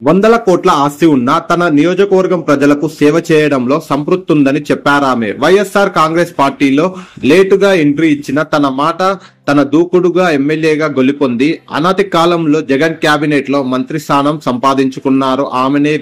వందల కోట్ల ఆస్తి ఉన్నా తన నియోజకవర్గం ప్రజలకు సేవ చేయడంలో సంతృప్తుందని చెప్పారామె. వైఎస్ఆర్ కాంగ్రెస్ పార్టీలో లేటుగా ఎంట్రీ ఇచ్చిన తన మాట తన దూకుడుగా ఎమ్మెల్యేగా గెలుపొంది అనతి కాలంలో జగన్ కేబినెట్ లో మంత్రి స్థానం సంపాదించుకున్నారు. ఆమెనే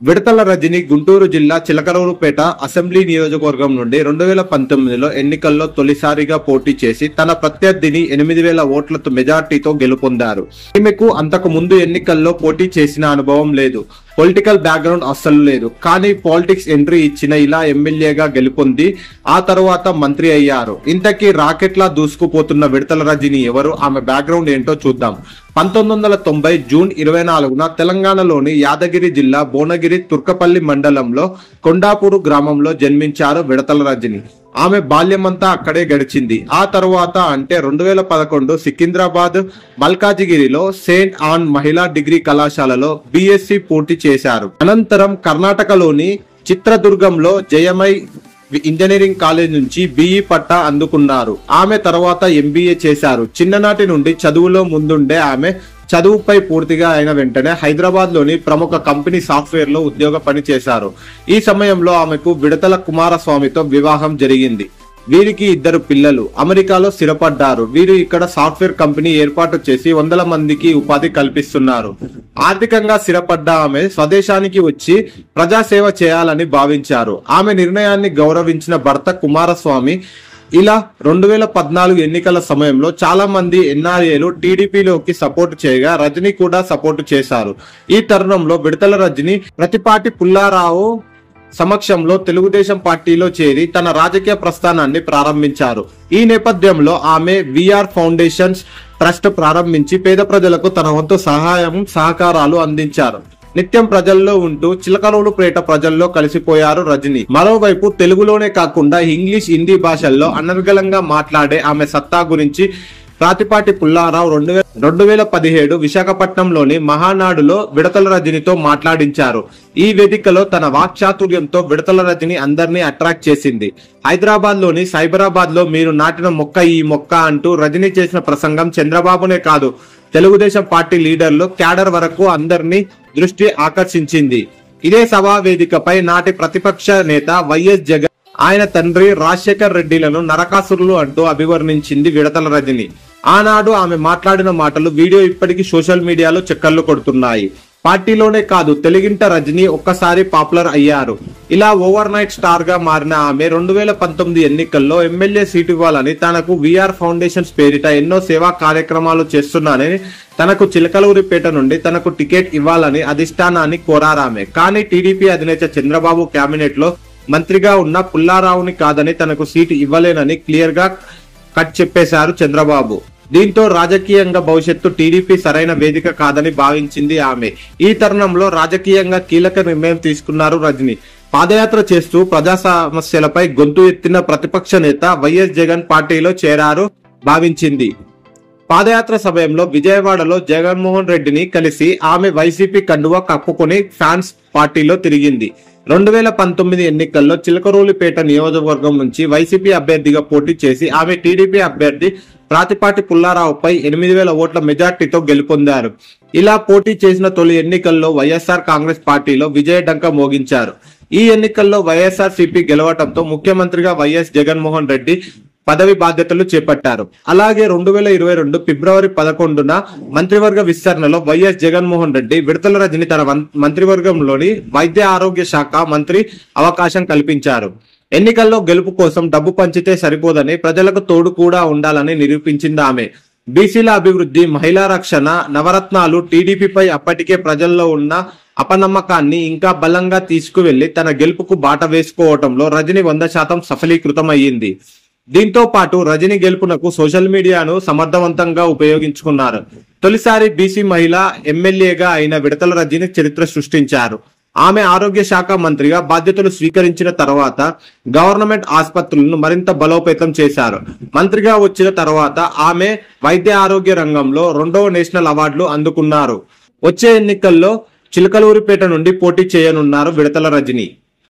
విడతల రజని గుంటూరు జిల్లా చిలకలూరుపేట అసెంబ్లీ నియోజకవర్గం నుండి 2019లో ఎన్నికల్లో తొలిసారిగా పోటీ చేసి తన ప్రత్యర్థిని 8,000 ఓట్ల మెజార్టీతో గెలుపొందారు. ఈమెకు అంతకు ముందు ఎన్నికల్లో పోటీ చేసిన అనుభవం లేదు, పొలిటికల్ బ్యాక్గ్రౌండ్ అస్సలు లేదు. కానీ పాలిటిక్స్ ఎంట్రీ ఇచ్చిన ఇలా ఎమ్మెల్యేగా గెలుపొంది ఆ తరువాత మంత్రి అయ్యారు. ఇంతకీ రాకెట్లా దూసుకుపోతున్న విడతల రజని ఎవరు, ఆమె బ్యాక్గ్రౌండ్ ఏంటో చూద్దాం. 1990 జూన్ 24న తెలంగాణలోని యాదగిరి జిల్లా భువనగిరి తుర్కపల్లి మండలంలో కొండాపూరు గ్రామంలో జన్మించారు విడతల రజని. ఆమె బాల్యమంతా అక్కడే గడిచింది. ఆ తరువాత అంటే 2011 సికింద్రాబాద్ మల్కాజిగిరిలో సెయింట్ ఆన్ మహిళా డిగ్రీ కళాశాలలో బిఎస్సి పూర్తి చేశారు. అనంతరం కర్ణాటకలోని చిత్రదుర్గంలో జయమై ఇంజనీరింగ్ కాలేజ్ నుంచి బిఈ పట్టా అందుకున్నారు. ఆమె తర్వాత ఎంబీఏ చేశారు. చిన్ననాటి నుండి చదువులో ముందుండే ఆమె చదువుపై పూర్తిగా అయిన వెంటనే హైదరాబాద్ లోని ప్రముఖ కంపెనీ సాఫ్ట్వేర్ లో ఉద్యోగ పని చేశారు. ఈ సమయంలో ఆమెకు విడతల కుమారస్వామితో వివాహం జరిగింది. వీరికి 2 పిల్లలు. అమెరికాలో స్థిరపడ్డారు. వీరు ఇక్కడ సాఫ్ట్వేర్ కంపెనీ ఏర్పాటు చేసి 100 మందికి ఉపాధి కల్పిస్తున్నారు. ఆర్థికంగా స్థిరపడ్డ ఆమె స్వదేశానికి వచ్చి ప్రజాసేవ చేయాలని భావించారు. ఆమె నిర్ణయాన్ని గౌరవించిన భర్త కుమారస్వామి ఇలా 2014 ఎన్నికల సమయంలో చాలా మంది ఎన్ఆర్ఏలు టీడీపీలోకి సపోర్టు చేయగా రజని కూడా సపోర్టు చేశారు. ఈ తరుణంలో విడతల రజని ప్రతిపాటి పుల్లారావు సమక్షంలో తెలుగుదేశం పార్టీలో చేరి తన రాజకీయ ప్రస్థానాన్ని ప్రారంభించారు. ఈ నేపథ్యంలో ఆమె విఆర్ ఫౌండేషన్స్ ట్రస్ట్ ప్రారంభించి పేద ప్రజలకు తన వంతు సహకారాలు అందించారు. నిత్యం ప్రజల్లో ఉంటూ చిలకలూరుపేట ప్రజల్లో కలిసిపోయారు రజని. మరోవైపు తెలుగులోనే కాకుండా ఇంగ్లీష్, హిందీ భాషల్లో అనర్గళంగా మాట్లాడే ఆమె సత్తా గురించి ప్రాతిపాటి పుల్లారావు 2017 విశాఖపట్నంలోని మహానాడులో విడతల రజనితో మాట్లాడించారు. ఈ వేదికలో తన వాక్చాతుర్యంతో విడతల రజని అందరినీ అట్రాక్ట్ చేసింది. హైదరాబాద్ లోని సైబరాబాద్ లో మీరు నాటిన మొక్క ఈ మొక్క అంటూ రజని చేసిన ప్రసంగం చంద్రబాబునే కాదు తెలుగుదేశం పార్టీ లీడర్లు క్యాడర్ వరకు అందరినీ దృష్టి ఆకర్షించింది. ఇదే సభా వేదికపై నాటి ప్రతిపక్ష నేత వైఎస్ జగన్ ఆయన తండ్రి రాజశేఖర్ రెడ్డిలను నరకాసురులు అంటూ అభివర్ణించింది విడతల రజని. ఆనాడు ఆమె మాట్లాడిన మాటలు వీడియో ఇప్పటికీ సోషల్ మీడియాలో చక్కర్లు కొడుతున్నాయి. పార్టీలోనే కాదు తెలుగింట రజని ఒక్కసారి పాపులర్ అయ్యారు. ఇలా ఓవర్ నైట్ స్టార్ గా మారిన ఆమె 2019 ఎన్నికల్లో ఎమ్మెల్యే సీటు ఇవ్వాలని తనకు విఆర్ ఫౌండేషన్స్ పేరిట ఎన్నో సేవా కార్యక్రమాలు చేస్తున్నానని తనకు చిలకలూరిపేట నుండి తనకు టికెట్ ఇవ్వాలని అధిష్టానాన్ని కోరారామె. కానీ టీడీపీ అధినేత చంద్రబాబు కేబినెట్ లో మంత్రిగా ఉన్న పుల్లారావుని కాదని తనకు సీటు ఇవ్వలేనని క్లియర్ గా కట్ చెప్పేశారు చంద్రబాబు. దీంతో రాజకీయంగా భవిష్యత్తు టీడీపీ సరైన వేదిక కాదని భావించింది ఆమె. ఈ తరుణంలో రాజకీయంగా కీలక నిర్ణయం తీసుకున్నారు రజని. పాదయాత్ర చేస్తూ ప్రజా సమస్యలపై గొంతు ఎత్తిన ప్రతిపక్ష నేత వైఎస్ జగన్ పార్టీలో చేరారు భావించింది. పాదయాత్ర సమయంలో విజయవాడలో జగన్మోహన్ రెడ్డిని కలిసి ఆమె వైసీపీ కండువా కప్పుకొని ఫ్యాన్స్ పార్టీలో తిరిగింది. 2019 ఎన్నికల్లో చిలకలూరిపేట నియోజకవర్గం నుంచి వైసీపీ అభ్యర్థిగా పోటీ చేసి ఆమె టీడీపీ అభ్యర్థి ప్రాతిపాటి పుల్లారావుపై 8,000 ఓట్ల మెజార్టీతో గెలుపొందారు. ఇలా పోటీ చేసిన తొలి ఎన్నికల్లో వైఎస్ఆర్ కాంగ్రెస్ పార్టీలో విజయ డంక మోగించారు. ఈ ఎన్నికల్లో వైఎస్ఆర్సీపీ గెలవడంతో ముఖ్యమంత్రిగా వైఎస్ జగన్మోహన్ రెడ్డి పదవి బాధ్యతలు చేపట్టారు. అలాగే 2022 ఫిబ్రవరి 11న మంత్రివర్గ విస్తరణలో వైఎస్ జగన్మోహన్ రెడ్డి విడతల రజని తన మంత్రివర్గంలోని వైద్య ఆరోగ్య శాఖ మంత్రి అవకాశం కల్పించారు. ఎన్నికల్లో గెలుపు కోసం డబ్బు పంచితే సరిపోదని ప్రజలకు తోడు కూడా ఉండాలని నిరూపించింది ఆమె. బీసీల అభివృద్ధి, మహిళా రక్షణ, నవరత్నాలు టీడీపీపై అప్పటికే ప్రజల్లో ఉన్న అపనమ్మకాన్ని ఇంకా బలంగా తీసుకువెళ్లి తన గెలుపుకు బాట వేసుకోవటంలో రజని 100% సఫలీకృతమయ్యింది. దీంతో పాటు రజని గెలుపునకు సోషల్ మీడియాను సమర్థవంతంగా ఉపయోగించుకున్నారు. తొలిసారి బీసీ మహిళా ఎమ్మెల్యేగా అయిన విడతల రజని చరిత్ర సృష్టించారు. ఆమె ఆరోగ్య శాఖ మంత్రిగా బాధ్యతలు స్వీకరించిన తర్వాత గవర్నమెంట్ ఆసుపత్రులను మరింత బలోపేతం చేశారు. మంత్రిగా వచ్చిన తర్వాత ఆమె వైద్య ఆరోగ్య రంగంలో 2వ నేషనల్ అవార్డులు అందుకున్నారు. వచ్చే ఎన్నికల్లో చిలకలూరిపేట నుండి పోటీ చేయనున్నారు విడతల రజని.